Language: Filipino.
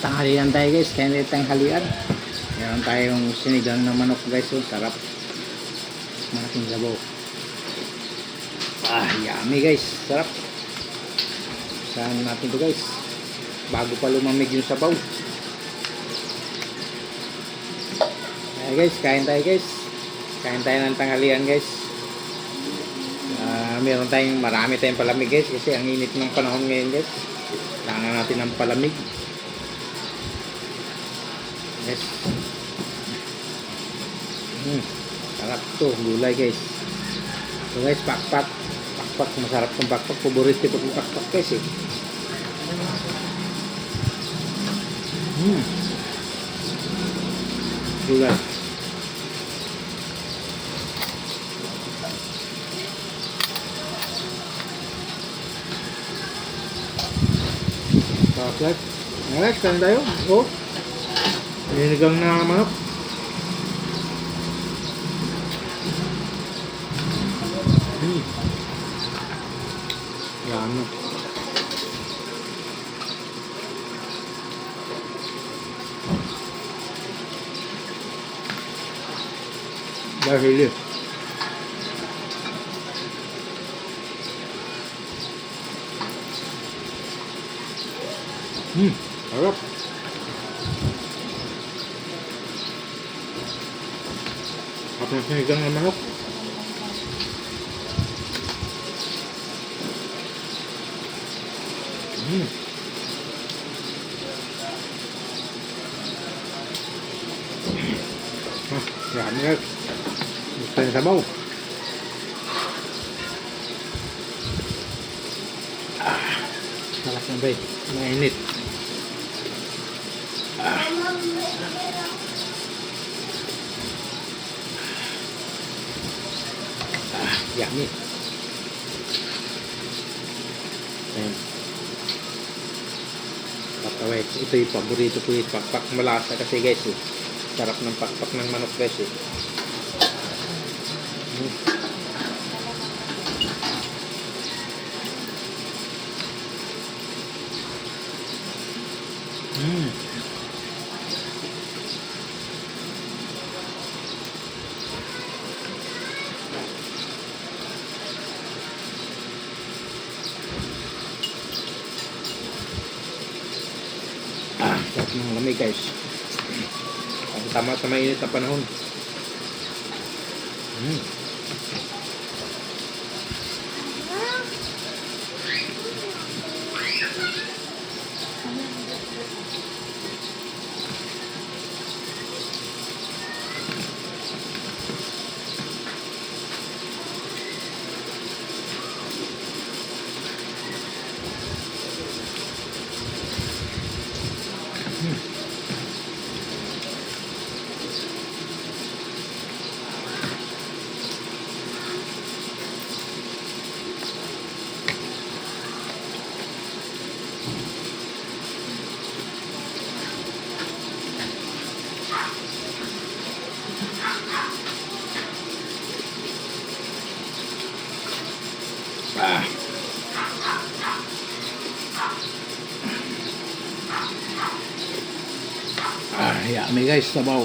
tanghalian tayo guys, kaya tanghalian. Meron tayong sinigang na manok guys, so sarap. Malaking labaw. Yummy guys, sarap. Saan natin to guys, bago pa lumamig yung sabaw. Ayan guys, kain tayo guys. Kain tayo ng tanghalian guys. Marami tayong palamig guys, kasi ang init ng panahon ngayon guys. Kailangan natin ng palamig. Yes. Sarap to, gulay guys. So guys, pakpak. Pakpak, masarap tong pakpak. Paborito ko tong pakpak guys eh. Gulay. Sarap guys. Next, kain tayo. Oh. Sinigang na manok. Yan. Dahil harap. At yung sinigang na manok. Yan guys. Gusto yung sabaw. Sarap na ba eh. Mainit. Yummy. Ayan. Pakaway. Ito yung paborito ko yung pakpak. Malasa kasi guys eh. Sarap ng pakpak ng manok guys eh. Sarap ng lamig guys. Tama sa mainit na panahon. Yummy guys, sabaw.